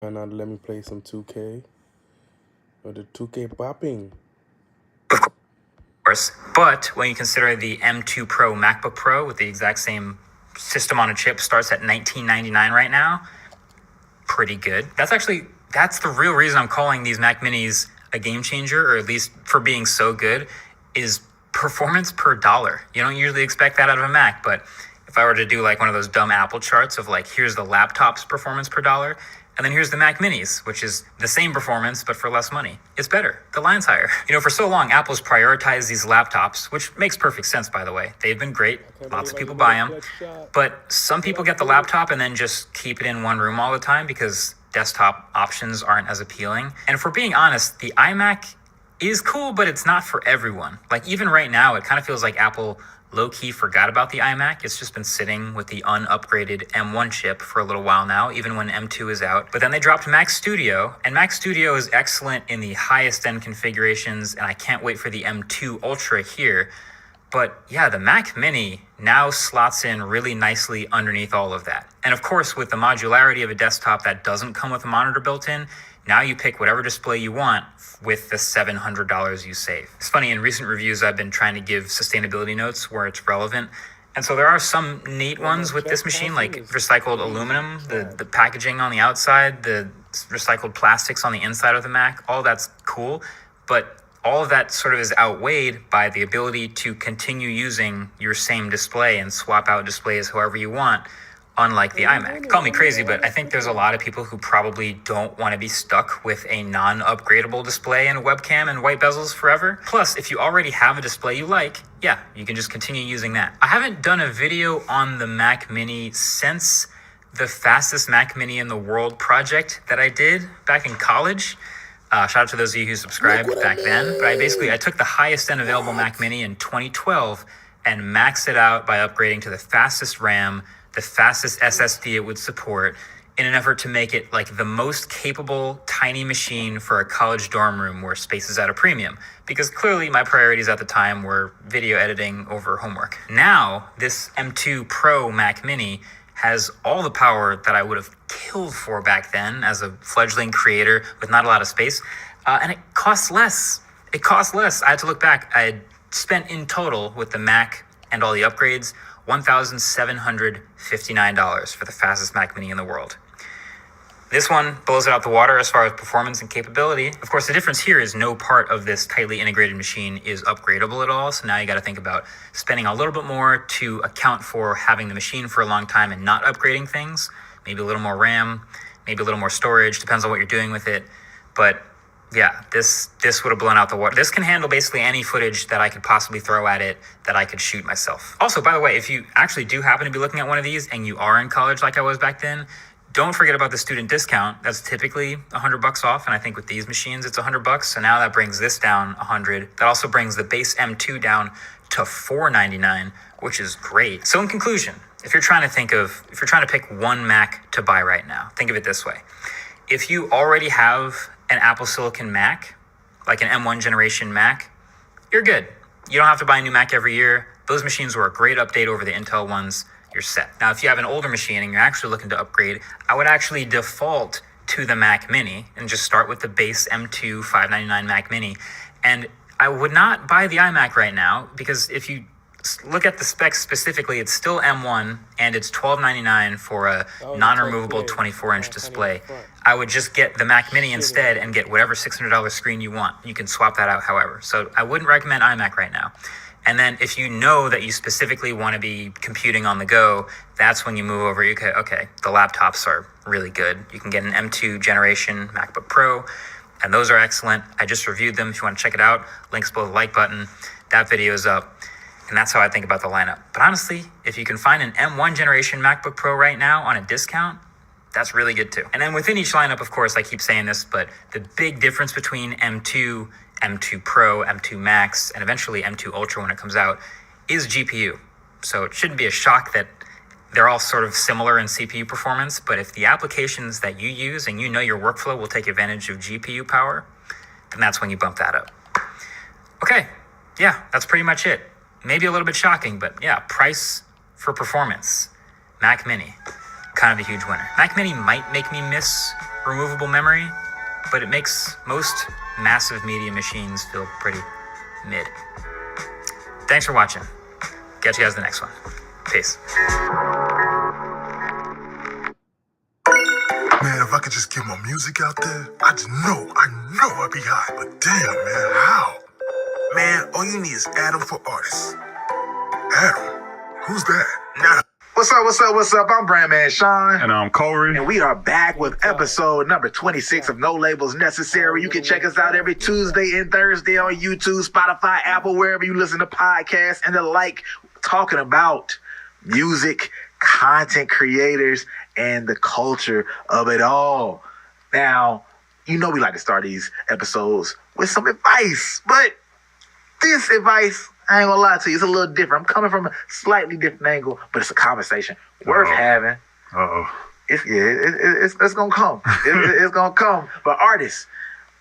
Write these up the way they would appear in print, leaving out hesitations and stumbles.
And now let me play some 2K. Or the 2K popping. Of course, but when you consider the M2 Pro MacBook Pro with the exact same system on a chip starts at $19.99 right now, pretty good. That's the real reason I'm calling these Mac Minis a game changer, or at least for being so good, is performance per dollar. You don't usually expect that out of a Mac, but if I were to do like one of those dumb Apple charts of like, here's the laptop's performance per dollar, and then here's the Mac Minis, which is the same performance, but for less money. It's better. The line's higher. For so long, Apple's prioritized these laptops, which makes perfect sense, by the way. They've been great. Lots of people buy them. But some people get the laptop and then just keep it in one room all the time because desktop options aren't as appealing. And if we're being honest, the iMac is cool, but it's not for everyone. Like even right now, it kind of feels like Apple low-key forgot about the iMac. It's just been sitting with the unupgraded M1 chip for a little while now, even when M2 is out. But then they dropped Mac Studio, and Mac Studio is excellent in the highest end configurations, and I can't wait for the M2 Ultra here. But yeah, the Mac Mini now slots in really nicely underneath all of that. And of course, with the modularity of a desktop that doesn't come with a monitor built in, now you pick whatever display you want with the $700 you save. It's funny, in recent reviews, I've been trying to give sustainability notes where it's relevant. And so there are some neat ones with this machine, like recycled aluminum, the packaging on the outside, the recycled plastics on the inside of the Mac, all that's cool. But all of that sort of is outweighed by the ability to continue using your same display and swap out displays however you want, unlike the iMac. Call me crazy, but I think there's a lot of people who probably don't want to be stuck with a non-upgradable display and a webcam and white bezels forever. Plus, if you already have a display you like, yeah, you can just continue using that. I haven't done a video on the Mac Mini since the fastest Mac Mini in the world project that I did back in college. Shout out to those of you who subscribed back then. But I took the highest end available Mac Mini in 2012 and maxed it out by upgrading to the fastest RAM, the fastest SSD it would support, in an effort to make it like the most capable tiny machine for a college dorm room where space is at a premium. Because clearly my priorities at the time were video editing over homework. Now, this M2 Pro Mac Mini has all the power that I would have killed for back then as a fledgling creator with not a lot of space. And it costs less. I had to look back. I had spent in total with the Mac and all the upgrades, $1,759 for the fastest Mac Mini in the world. This one blows it out the water as far as performance and capability. Of course, the difference here is no part of this tightly integrated machine is upgradable at all. So now you got to think about spending a little bit more to account for having the machine for a long time and not upgrading things. Maybe a little more RAM, maybe a little more storage, depends on what you're doing with it. But yeah, this would have blown out the water. This can handle basically any footage that I could possibly throw at it that I could shoot myself. Also, by the way, if you actually do happen to be looking at one of these and you are in college like I was back then, don't forget about the student discount. That's typically $100 off, and I think with these machines it's $100. So now that brings this down $100. That also brings the base M2 down to $499, which is great. So in conclusion, if you're trying to pick one Mac to buy right now, think of it this way. If you already have an Apple Silicon Mac, like an M1 generation Mac, you're good. You don't have to buy a new Mac every year. Those machines were a great update over the Intel ones. You're set. Now, if you have an older machine and you're actually looking to upgrade, I would actually default to the Mac Mini and just start with the base M2 $599 Mac Mini. And I would not buy the iMac right now because if you look at the specs specifically, it's still M1 and it's $1299 for a non-removable 24-inch display. I would just get the Mac Mini instead and get whatever $600 screen you want. You can swap that out however. So I wouldn't recommend iMac right now. And then if you know that you specifically want to be computing on the go, that's when you move over. Okay, the laptops are really good. You can get an M2 generation MacBook Pro, and those are excellent. I just reviewed them. If you want to check it out, links below the like button. That video is up. And that's how I think about the lineup. But honestly, if you can find an M1 generation MacBook Pro right now on a discount, that's really good too. And then within each lineup, of course, I keep saying this, but the big difference between M2, M2 Pro, M2 Max, and eventually M2 Ultra when it comes out is GPU. So it shouldn't be a shock that they're all sort of similar in CPU performance, but if the applications that you use and you know your workflow will take advantage of GPU power, then that's when you bump that up. Okay, yeah, that's pretty much it. Maybe a little bit shocking, but yeah, price for performance. Mac Mini, kind of a huge winner. Mac Mini might make me miss removable memory, but it makes most massive media machines feel pretty mid. Thanks for watching. Catch you guys in the next one. Peace. Man, if I could just get more music out there, I know I'd be hot. But damn, man, how? Man, all you need is Adam for artists. Adam? Who's that? Nah. What's up? I'm Brandman Sean. And I'm Corey. And we are back with episode number 26 of No Labels Necessary. You can check us out every Tuesday and Thursday on YouTube, Spotify, Apple, wherever you listen to podcasts and the like, talking about music, content creators, and the culture of it all. Now, you know we like to start these episodes with some advice, but this advice, I ain't gonna lie to you, it's a little different. I'm coming from a slightly different angle, but it's a conversation worth having. It's gonna come. It's gonna come. But artists,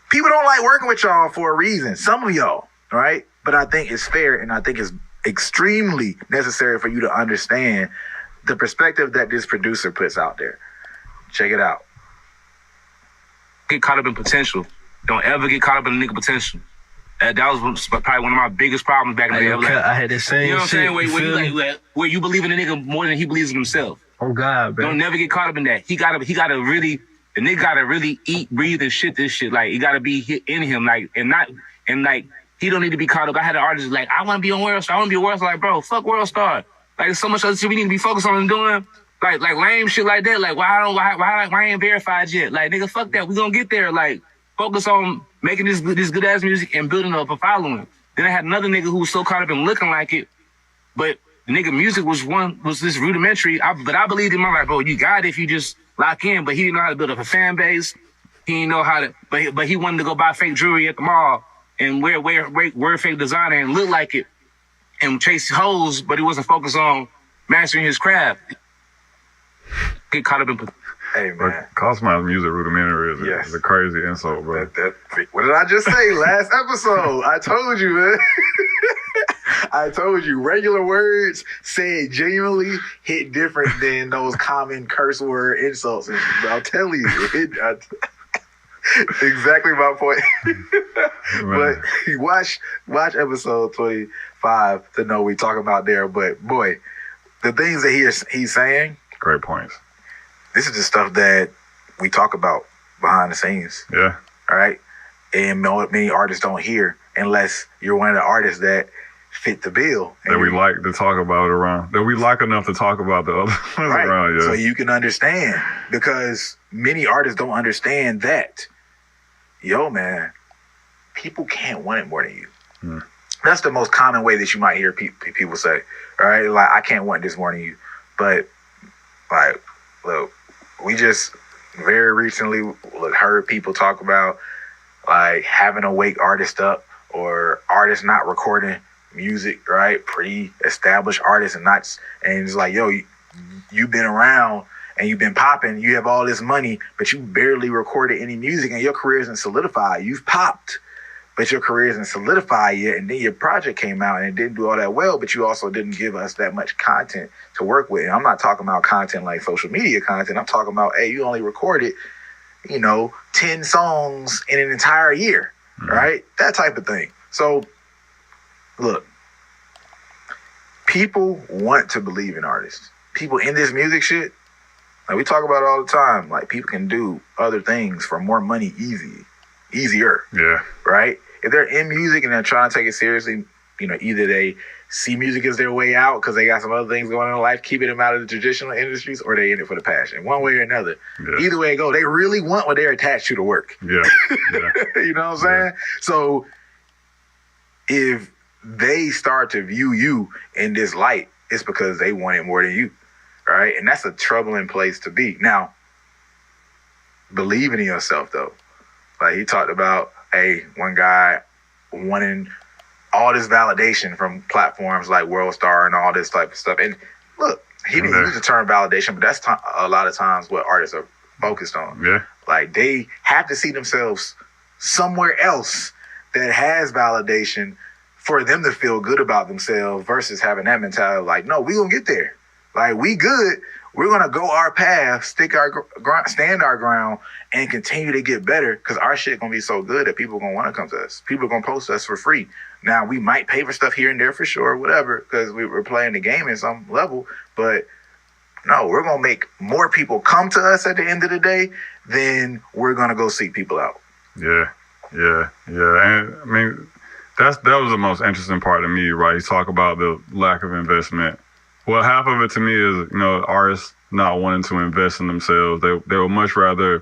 people don't like working with y'all for a reason. Some of y'all, right? But I think it's fair, and I think it's extremely necessary for you to understand the perspective that this producer puts out there. Check it out. Get caught up in potential. Don't ever get caught up in the nigga potential. That was probably one of my biggest problems back in the day. I had the same. You know what I'm shit, saying? Where you believe in a nigga more than he believes in himself. Oh God, bro. Don't never get caught up in that. The nigga gotta really eat, breathe, and shit this shit. Like, it gotta be in him. Like, he don't need to be caught up. I had an artist like, I want to be on World Star. I want to be a World Star. Like, bro, fuck World Star. Like, there's so much other shit we need to be focused on and doing. Like lame shit like that. Like, why I ain't verified yet? Like, nigga, fuck that. We gonna get there. Like, focus on making this good ass music and building up a following. Then I had another nigga who was so caught up in looking like it, but the nigga music was this rudimentary. But I believed him. I'm like, bro, you got it if you just lock in. But he didn't know how to build up a fan base. He didn't know how to. But he wanted to go buy fake jewelry at the mall and wear fake designer and look like it and chase hoes. But he wasn't focused on mastering his craft. Get caught up in. Hey, man. Cosmo's music rudimentary is a crazy insult, bro. What did I just say last episode? I told you, man. I told you, regular words said genuinely hit different than those common curse word insults. I'll tell you, exactly my point. But watch episode 25 to know what we talking about there. But boy, the things that he's saying. Great points. This is the stuff that we talk about behind the scenes. Yeah. All right. And many artists don't hear unless you're one of the artists that fit the bill. That we like to talk about around. That we like enough to talk about the other ones around. Yeah. So you can understand, because many artists don't understand that. Yo, man, people can't want it more than you. Hmm. That's the most common way that you might hear people say. All right. Like, I can't want this more than you. But like, look, we just very recently heard people talk about like having to wake artists up or artists not recording music, right? Pre-established artists and it's like, yo, you've been around and you've been popping, you have all this money, but you barely recorded any music and your career isn't solidified. You've popped, but your career isn't solidified yet. And then your project came out and it didn't do all that well, but you also didn't give us that much content to work with. And I'm not talking about content like social media content. I'm talking about, hey, you only recorded, 10 songs in an entire year, right? That type of thing. So, look, people want to believe in artists. People in this music shit, like we talk about it all the time, like people can do other things for more money easier. Yeah. Right? If they're in music and they're trying to take it seriously, either they see music as their way out because they got some other things going on in life, keeping them out of the traditional industries, or they in it for the passion. One way or another. Yeah. Either way it go, they really want what they're attached to work. Yeah. You know what I'm saying? So if they start to view you in this light, it's because they want it more than you. Right? And that's a troubling place to be. Now, believing in yourself, though. Like he talked about, one guy wanting all this validation from platforms like World Star and all this type of stuff. And look, he didn't use the term validation, but that's a lot of times what artists are focused on. Yeah. Like they have to see themselves somewhere else that has validation for them to feel good about themselves versus having that mentality like, no, we gonna get there. Like, we good. We're gonna go our path, stand our ground, and continue to get better because our shit gonna be so good that people gonna want to come to us. People gonna post us for free. Now we might pay for stuff here and there for sure, whatever, because we're playing the game in some level. But no, we're gonna make more people come to us at the end of the day than we're gonna go seek people out. Yeah. And I mean, that was the most interesting part to me, right? You talk about the lack of investment. Well, half of it to me is, artists not wanting to invest in themselves. They would much rather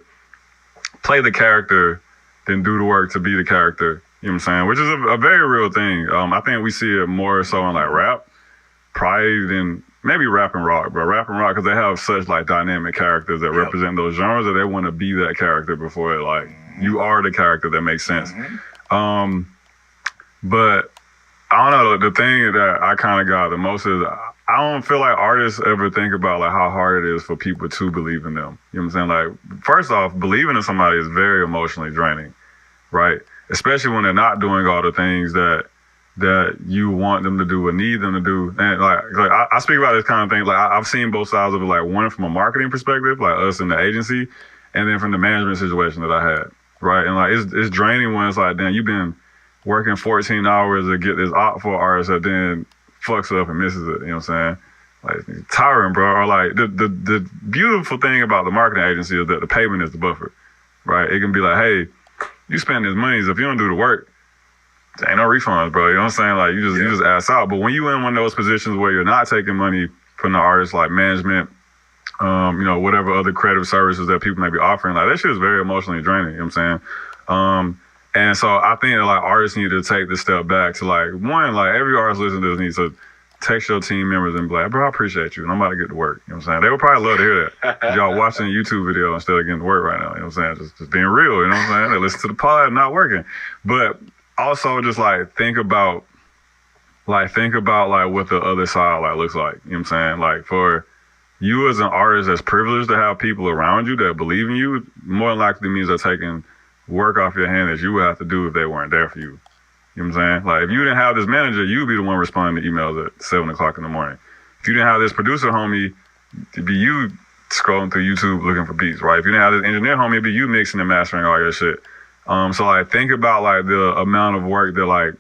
play the character than do the work to be the character. You know what I'm saying? Which is a very real thing. I think we see it more so in like rap, probably than maybe rap and rock, bro. Rap and rock, because they have such like dynamic characters that represent those genres that they want to be that character before it, like, you are the character that makes sense. But I don't know, the thing that I kind of got the most is I don't feel like artists ever think about like how hard it is for people to believe in them. You know what I'm saying? Like, first off, believing in somebody is very emotionally draining, right? Especially when they're not doing all the things that you want them to do or need them to do. And like I speak about this kind of thing. Like, I've seen both sides of it, like one from a marketing perspective, like us in the agency, and then from the management situation that I had, right? And like, it's draining when it's like, damn, you've been working 14 hours to get this op for artist that then fucks up and misses it. You know what I'm saying? Like, it's tiring, bro. Or like, the beautiful thing about the marketing agency is that the payment is the buffer, right? It can be like, hey, you spend this money, so if you don't do the work, there ain't no refunds, bro. You know what I'm saying? Like, you just ass out. But when you in one of those positions where you're not taking money from the artist, like management, whatever other creative services that people may be offering, like, that shit is very emotionally draining. You know what I'm saying? And so I think that like artists need to take this step back to like, one, like every artist listening to this needs to text your team members and be like, bro, I appreciate you, and I'm about to get to work. You know what I'm saying? They would probably love to hear that. Y'all watching a YouTube video instead of getting to work right now. You know what I'm saying? Just being real, you know what I'm saying? They listen to the pod, not working. But also just like think about like what the other side like looks like. You know what I'm saying? Like, for you as an artist that's privileged to have people around you that believe in you, more than likely means they're taking work off your hand that you would have to do if they weren't there for you. You know what I'm saying? Like, if you didn't have this manager, you'd be the one responding to emails at 7 o'clock in the morning. If you didn't have this producer homie, it'd be you scrolling through YouTube looking for beats, right? If you didn't have this engineer homie, it'd be you mixing and mastering all your shit. So like, think about like the amount of work that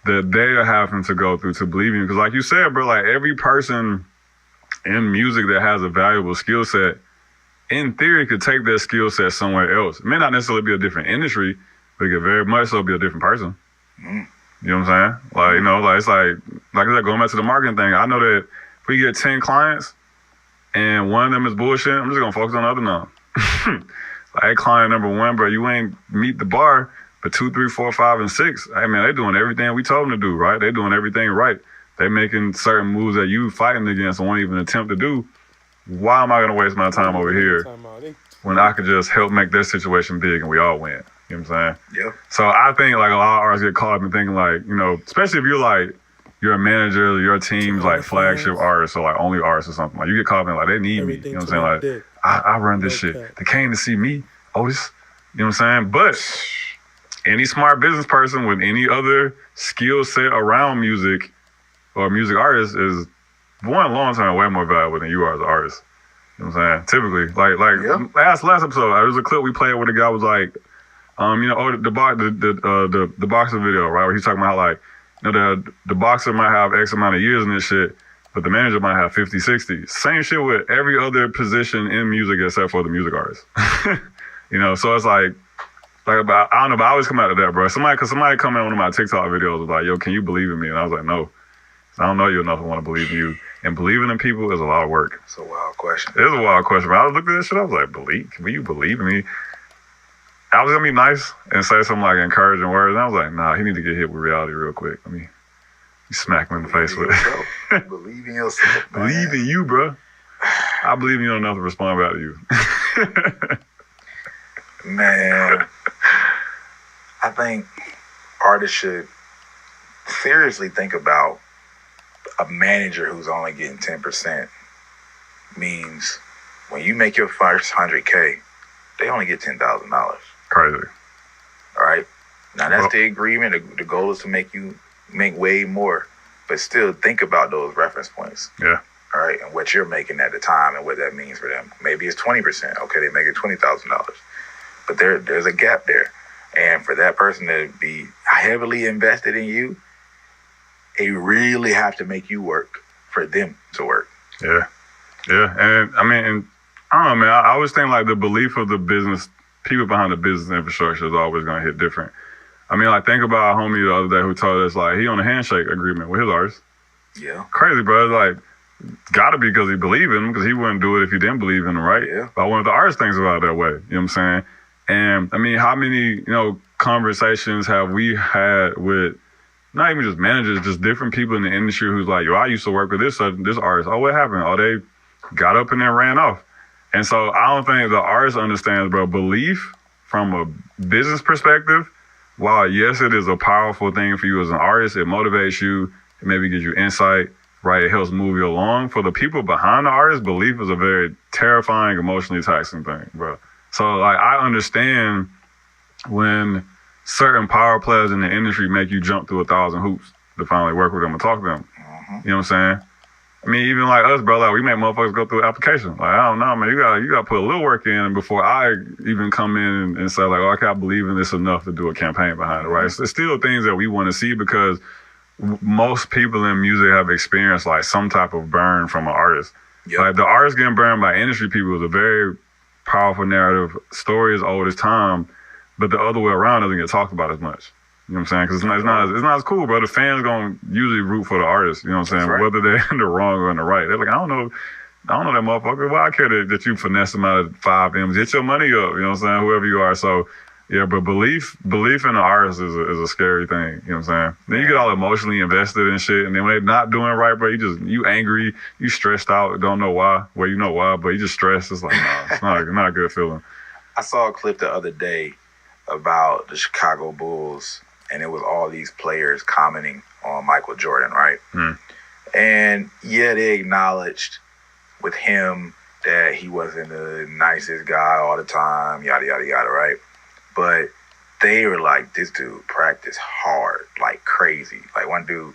they are having to go through to believe in you. Because like you said, bro, like every person in music that has a valuable skill set, in theory, could take their skill set somewhere else. It may not necessarily be a different industry, but it could very much so be a different person. You know what I'm saying? Like, like it's like I said, going back to the marketing thing, I know that if we get 10 clients and one of them is bullshit, I'm just gonna focus on the other 9. Like, client number 1, bro, you ain't meet the bar, but 2, 3, 4, 5, and 6. Hey man, they doing everything we told them to do, right? They doing everything right. They making certain moves that you fighting against and won't even attempt to do. Why am I gonna waste my time over here when I could just help make their situation big and we all win? You know what I'm saying? Yeah. So I think like a lot of artists get caught up in thinking like, especially if you're a manager, your team's like flagship artist or like only artist or something. Like, you get caught up in like, they need me. You know what I'm saying? Like, I run this shit. They came to see me, Otis. You know what I'm saying? But any smart business person with any other skill set around music or music artist is, one, long-term way more valuable than you are as an artist. You know what I'm saying? Typically. Like last episode, there was a clip we played where the guy was like, the boxer video, right? Where he's talking about how like, the boxer might have X amount of years in this shit, but the manager might have 50, 60. Same shit with every other position in music except for the music artist. So it's like I don't know, but I always come out of that, bro. Somebody come in one of my TikTok videos was like, yo, can you believe in me? And I was like, no. I don't know you enough to want to believe in you. And believing in people is a lot of work. It's a wild question. It is a wild question. But I was looking at this shit, I was like, will you believe in me? I was going to be nice and say some like encouraging words. And I was like, nah, he need to get hit with reality real quick. Let me smack him in the face with it. Believe in yourself, man. Believe in you, bro. I believe in you enough to respond back to you. Man, I think artists should seriously think about a manager who's only getting 10% means when you make your first $100K, they only get $10,000. Crazy. All right. Now that's the agreement. The goal is to make you make way more, but still think about those reference points. Yeah. all right, and what you're making at the time and what that means for them. Maybe it's 20%. Okay, they make it $20,000, but there's a gap there, and for that person to be heavily invested in you, they really have to make you work for them to work. Yeah, and I mean, I don't know, man. I always think like the belief of the business, people behind the business infrastructure is always going to hit different. I mean, like, think about a homie the other day who told us, like, he on a handshake agreement with his artist. Yeah. Crazy, bro. Like, gotta be because he believed in him, because he wouldn't do it if he didn't believe in him, right? Yeah. But one of the artist thinks about it that way, you know what I'm saying? And, I mean, how many, conversations have we had with not even just managers, just different people in the industry who's like, yo, I used to work with this artist. Oh, what happened? Oh, they got up and then ran off. And so I don't think the artist understands, bro, belief from a business perspective. While, yes, it is a powerful thing for you as an artist, it motivates you, it maybe gives you insight, right? It helps move you along. For the people behind the artist, belief is a very terrifying, emotionally taxing thing, bro. So, like, I understand when certain power players in the industry make you jump through 1,000 hoops to finally work with them and talk to them. Mm-hmm. You know what I'm saying? I mean, even like us, bro, like we make motherfuckers go through the application. Like, I don't know, man, you gotta put a little work in before I even come in and say like, oh, I can't believe in this enough to do a campaign behind it, right? It's still things that we want to see because most people in music have experienced like some type of burn from an artist. Yep. Like the artist getting burned by industry people is a very powerful narrative. Story as old as time, but the other way around doesn't get talked about as much. You know what I'm saying? Because it's not as cool, bro. The fans gonna usually root for the artist. You know what I'm saying? Right. Whether they're in the wrong or in the right. They're like, I don't know that motherfucker. Why I care that you finesse them out of 5 M's? Get your money up. You know what I'm saying? Whoever you are. So yeah, but belief in the artist is a scary thing. You know what I'm saying? Then you get all emotionally invested in shit, and then when they're not doing right, bro, you angry, you stressed out, don't know why. Well, you know why, but you just stressed. It's like, nah, it's not a good feeling. I saw a clip the other day about the Chicago Bulls, and it was all these players commenting on Michael Jordan, right? And yeah, they acknowledged with him that he wasn't the nicest guy all the time, yada, yada, yada, right? But they were like, this dude practiced hard, like crazy. Like one dude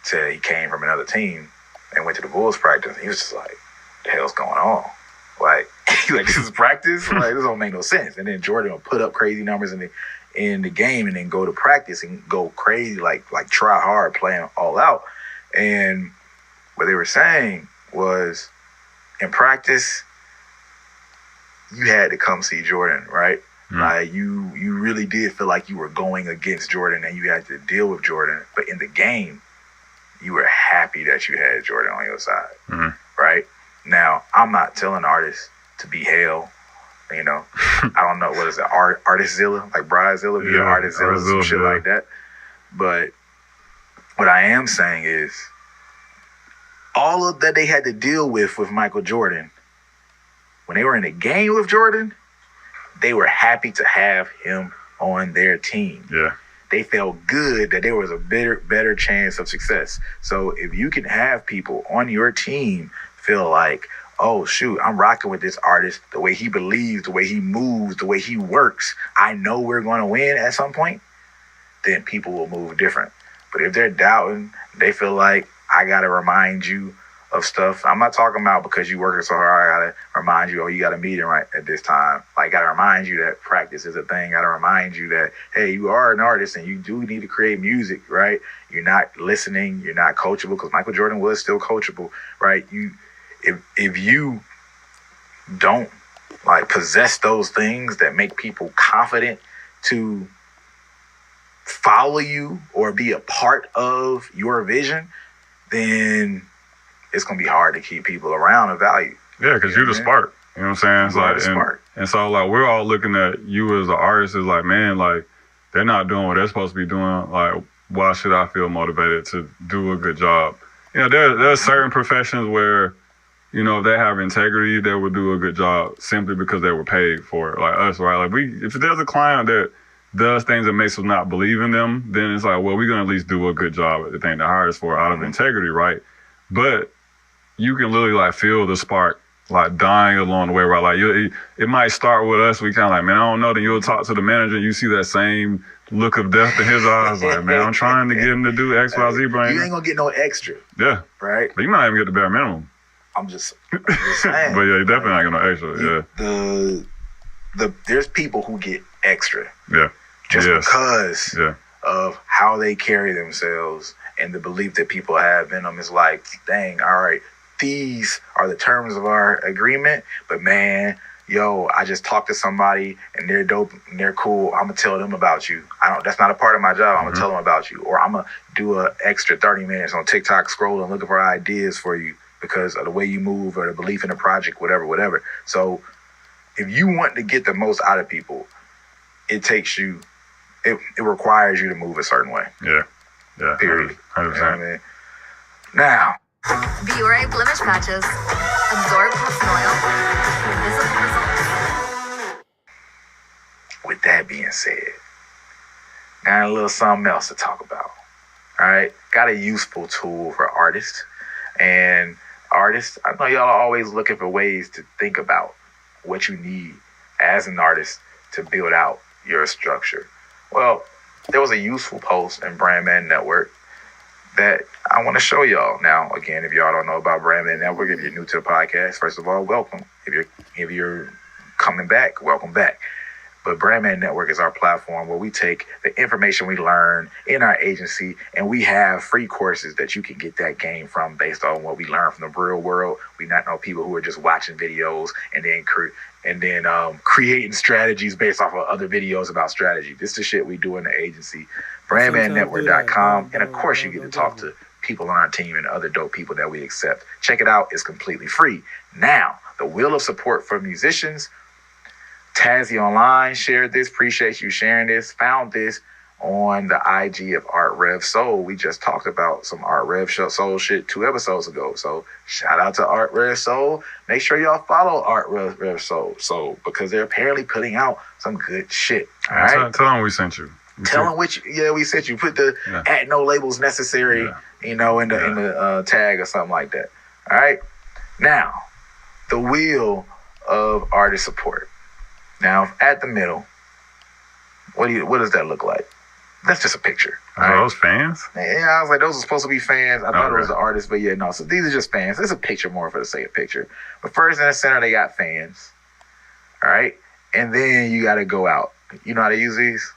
said he came from another team and went to the Bulls practice, and he was just like, the hell's going on? Like, this is practice? Like, this don't make no sense. And then Jordan will put up crazy numbers in the game and then go to practice and go crazy, like try hard, playing all out. And what they were saying was, in practice, you had to come see Jordan, right? Like you really did feel like you were going against Jordan and you had to deal with Jordan. But in the game, you were happy that you had Jordan on your side, right? Now, I'm not telling artists to be hell. I don't know, what is it, Artistzilla, like Bridezilla, be an Artistzilla, some shit like that. But what I am saying is, all of that they had to deal with Michael Jordan, when they were in a game with Jordan, they were happy to have him on their team. Yeah. They felt good that there was a better chance of success. So if you can have people on your team feel like, oh, shoot, I'm rocking with this artist, the way he believes, the way he moves, the way he works, I know we're going to win at some point, then people will move different. But if they're doubting, they feel like, I got to remind you of stuff. I'm not talking about because you're working so hard, I got to remind you, oh, you got a meeting right at this time. Like, got to remind you that practice is a thing. Got to remind you that, hey, you are an artist and you do need to create music, right? You're not listening. You're not coachable, because Michael Jordan was still coachable, right? If you don't like possess those things that make people confident to follow you or be a part of your vision, then it's gonna be hard to keep people around and value. Yeah, because you're the spark. You know what I'm saying? It's You are like, the spark. and so like we're all looking at you as an artist as like, man, like they're not doing what they're supposed to be doing. Like, why should I feel motivated to do a good job? There are certain professions where, if they have integrity, they would do a good job simply because they were paid for it. Like us, right? Like if there's a client that does things that makes us not believe in them, then it's like, well, we're gonna at least do a good job at the thing they hired us for out of integrity, right? But you can literally like feel the spark like dying along the way. Where like it might start with us. We kind of like, man, I don't know. Then you'll talk to the manager. You see that same look of death in his eyes. Like, man, I'm trying to get him to do X, Y, Z, Brandon. You ain't gonna get no extra. Yeah. Right. But you might not even get the bare minimum. I'm just saying. But yeah, you definitely not gonna extra. Yeah. There's people who get extra. Yeah. Just because of how they carry themselves and the belief that people have in them. Is like, dang, all right, these are the terms of our agreement, but man, yo, I just talked to somebody and they're dope and they're cool. I'm gonna tell them about you. That's not a part of my job. I'm gonna tell them about you, or I'm gonna do an extra 30 minutes on TikTok scrolling, looking for ideas for you because of the way you move or the belief in the project, whatever. So if you want to get the most out of people, it takes you, it requires you to move a certain way. Yeah. Period. 100%. You know what I mean? Now, Biore blemish patches. Absorb pepsin oil. Visible results. with that being said, got a little something else to talk about. All right? Got a useful tool for artists. And artists, I know y'all are always looking for ways to think about what you need as an artist to build out your structure. Well, there was a useful post in Brandman Network that I want to show y'all. Now, again, if y'all don't know about Brandman Network, if you're new to the podcast, first of all, welcome. If you're coming back, welcome back. But Brandman Network is our platform where we take the information we learn in our agency and we have free courses that you can get that game from based on what we learn from the real world. We not know people who are just watching videos and then creating strategies based off of other videos about strategy. This is the shit we do in the agency. BrandmanNetwork.com. And of course, you get to talk to people on our team and other dope people that we accept. Check it out. It's completely free. Now, the wheel of support for musicians. Tazzy Online shared this. Appreciate you sharing this. Found this on the IG of Art Rev Soul. We just talked about some Art Rev Soul shit 2 episodes ago. So shout out to Art Rev Soul. Make sure y'all follow Art Rev Soul because they're apparently putting out some good shit. All right. Tell them we sent you. Tell them we sent you. Put the at no labels necessary, in the tag or something like that. All right. Now, the wheel of artist support. Now, at the middle, what does that look like? That's just a picture. Are those fans? Yeah, I was like, those are supposed to be fans. I thought it was the artists, but yeah, no. So these are just fans. It's a picture more for the sake of picture. But first in the center, they got fans. All right? And then you got to go out. You know how to use these?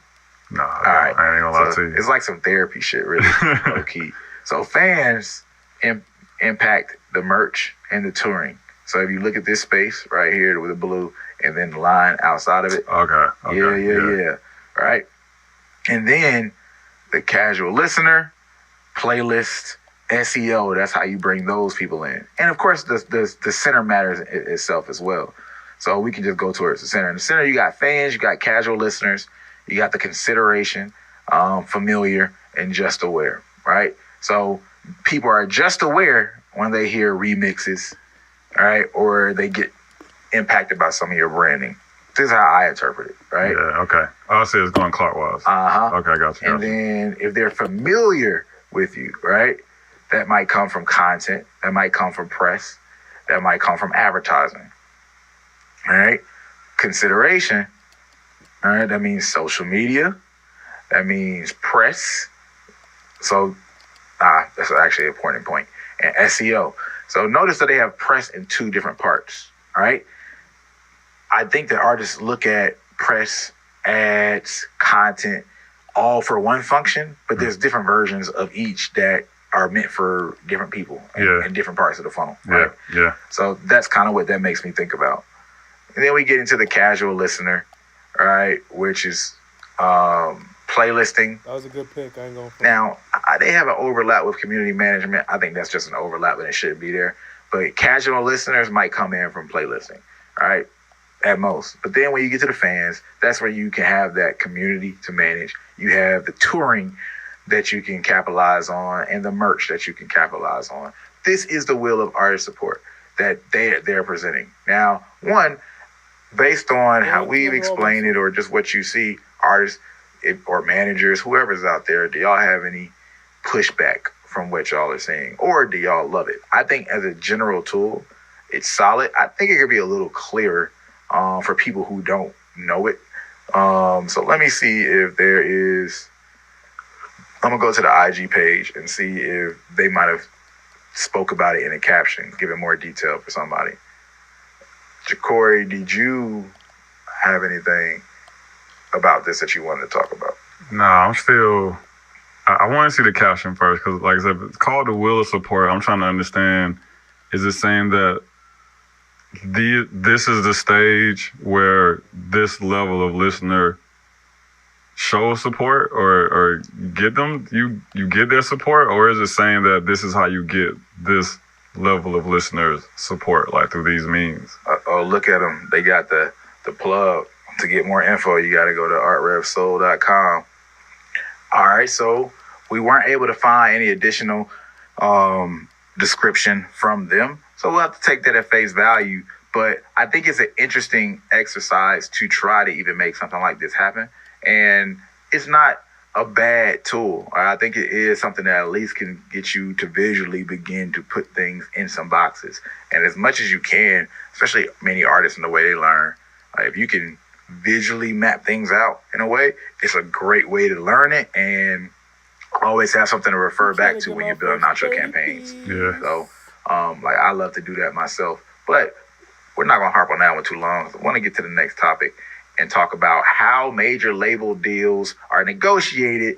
No, all right. I ain't gonna lie to you. It's like some therapy shit, really. Low key. So fans impact the merch and the touring. So if you look at this space right here with the blue and then the line outside of it. Okay. Yeah. Right. And then the casual listener, playlist, SEO, that's how you bring those people in. And of course, the center matters itself as well. So we can just go towards the center. In the center, you got fans, you got casual listeners, you got the consideration, familiar, and just aware, right? So people are just aware when they hear remixes, all right, or they get impacted by some of your branding. This is how I interpret it, right? Yeah, okay. I'll say it's going clockwise. Okay, got you. And then if they're familiar with you, right, that might come from content, that might come from press, that might come from advertising, all right? Consideration, all right, that means social media, that means press. So that's actually an important point. And SEO. So notice that they have press in 2 different parts, all right? I think that artists look at press, ads, content, all for one function, but there's different versions of each that are meant for different people in different parts of the funnel, right? Yeah. So that's kind of what that makes me think about. And then we get into the casual listener, right, which is playlisting. That was a good pick. I ain't gonna. Now, they have an overlap with community management. I think that's just an overlap and it shouldn't be there. But casual listeners might come in from playlisting, all right, at most. But then when you get to the fans, that's where you can have that community to manage. You have the touring that you can capitalize on and the merch that you can capitalize on. This is the wheel of artist support that they're presenting. Now, one, based on how we've explained it or just what you see, artists or managers, whoever's out there, do y'all have any pushback from what y'all are saying? Or do y'all love it? I think as a general tool, It's solid. I think it could be a little clearer for people who don't know it. So let me see if there is. I'm gonna go to the IG page and see if they might have spoke about it in a caption, giving more detail for somebody. Jacory, did you have anything about this that you wanted to talk about? Nah, I'm still. I want to see the caption first because, like I said, it's called the Wheel of Support. I'm trying to understand. Is it saying that this is the stage where this level of listener show support or get them, you get their support, or is it saying that this is how you get this level of listeners support, like through these means? Oh, look at them. They got the plug. To get more info, you got to go to artrevsoul.com. All right, so we weren't able to find any additional description from them, so we'll have to take that at face value. But I think it's an interesting exercise to try to even make something like this happen. And it's not a bad tool. I think it is something that at least can get you to visually begin to put things in some boxes. And as much as you can, especially many artists in the way they learn, if you can visually map things out in a way, it's a great way to learn it and always have something to refer back to when you're building out your campaigns. Yeah. So, I love to do that myself. But we're not going to harp on that one too long. I want to get to the next topic and talk about how major label deals are negotiated,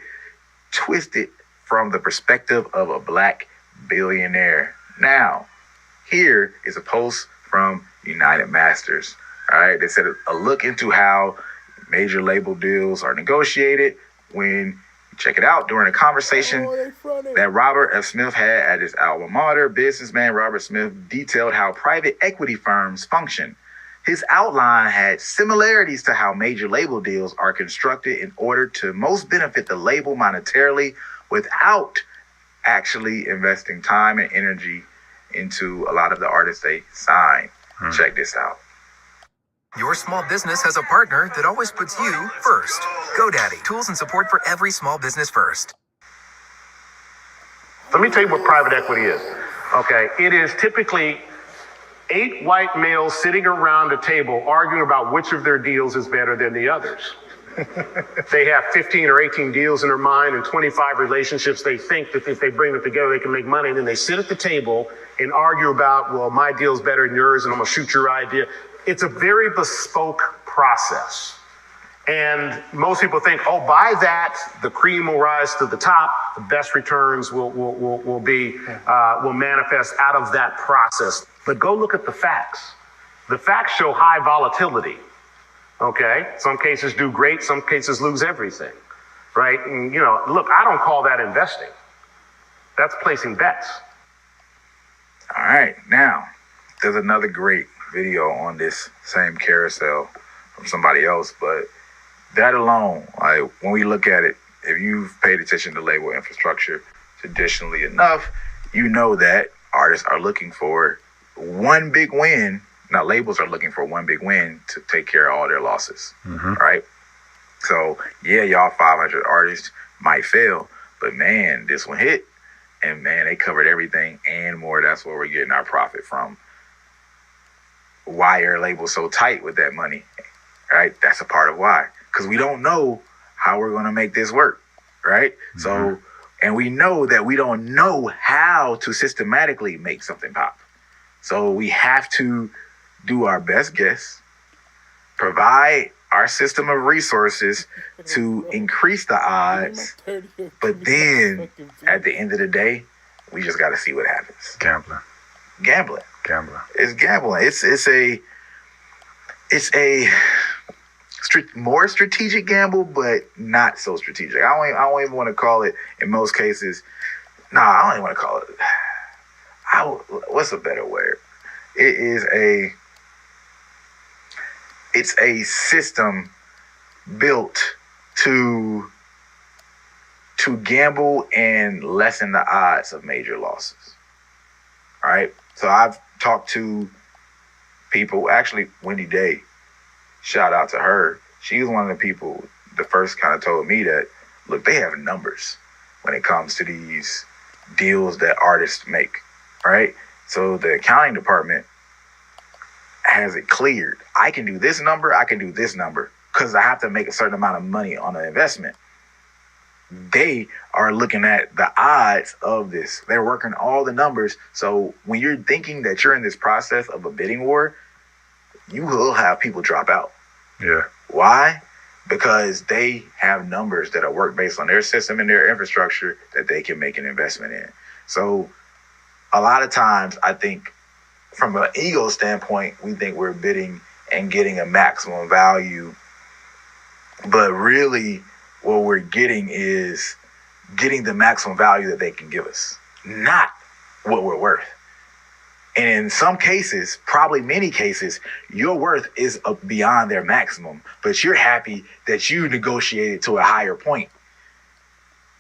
twisted from the perspective of a black billionaire. Now, here is a post from United Masters. All right, they said a look into how major label deals are negotiated when, check it out, during a conversation that Robert F. Smith had at his alma mater. Businessman Robert Smith detailed how private equity firms function. His outline had similarities to how major label deals are constructed in order to most benefit the label monetarily without actually investing time and energy into a lot of the artists they sign. Check this out. Your small business has a partner that always puts you first. GoDaddy, tools and support for every small business first. Let me tell you what private equity is. Okay, it is typically 8 white males sitting around a table arguing about which of their deals is better than the others. They have 15 or 18 deals in their mind and 25 relationships they think that if they bring them together, they can make money. And then they sit at the table and argue about, well, my deal's better than yours and I'm gonna shoot your idea. It's a very bespoke process. And most people think, oh, by that, the cream will rise to the top. The best returns will manifest out of that process. But go look at the facts. The facts show high volatility. Okay, some cases do great, some cases lose everything, right? And look, I don't call that investing. That's placing bets. All right, now there's another great video on this same carousel from somebody else, but that alone, when we look at it, if you've paid attention to label infrastructure traditionally enough, you know that artists are looking for one big win. Now, labels are looking for one big win to take care of all their losses, right? So, yeah, y'all 500 artists might fail, but man, this one hit, and man, they covered everything and more. That's where we're getting our profit from. Why are labels so tight with that money, right? That's a part of why. Because we don't know how we're going to make this work, right? So, and we know that we don't know how to systematically make something pop. So we have to do our best guess, provide our system of resources to increase the odds, but then at the end of the day, we just got to see what happens. Gambling. It's gambling. It's a more strategic gamble, but not so strategic. I don't even want to call it, in most cases. I don't even want to call it. What's a better word? It's a system built to gamble and lessen the odds of major losses. All right. So I've talked to people, actually Wendy Day, shout out to her. She was one of the people that first kind of told me that, look, they have numbers when it comes to these deals that artists make, right? So the accounting department has it cleared. I can do this number, I can do this number, because I have to make a certain amount of money on an investment. They are looking at the odds of this. They're working all the numbers. So when you're thinking that you're in this process of a bidding war, you will have people drop out. Yeah. Why? Because they have numbers that are work based on their system and their infrastructure that they can make an investment in. So a lot of times, I think from an ego standpoint, we think we're bidding and getting a maximum value. But really, what we're getting is getting the maximum value that they can give us, not what we're worth. And in some cases, probably many cases, your worth is beyond their maximum, but you're happy that you negotiated to a higher point,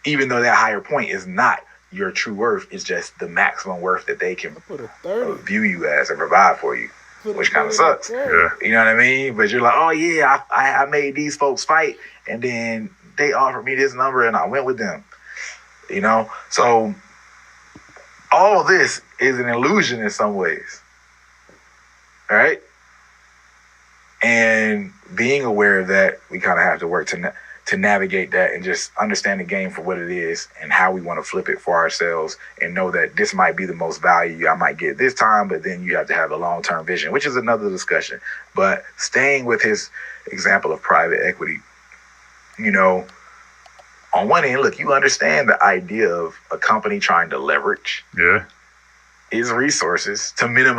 even though that higher point is not your true worth. It's just the maximum worth that they can Put a 30. view you as and provide for you, which kind of sucks. Yeah. You know what I mean? But you're like, oh yeah, I made these folks fight, and then they offered me this number, and I went with them. You know, so all this is an illusion in some ways, right? And being aware of that, we kind of have to work to navigate that and just understand the game for what it is and how we want to flip it for ourselves, and know that this might be the most value I might get this time, but then you have to have a long-term vision, which is another discussion. But staying with his example of private equity, you know, on one end, look, you understand the idea of a company trying to leverage Yeah. its resources to minimize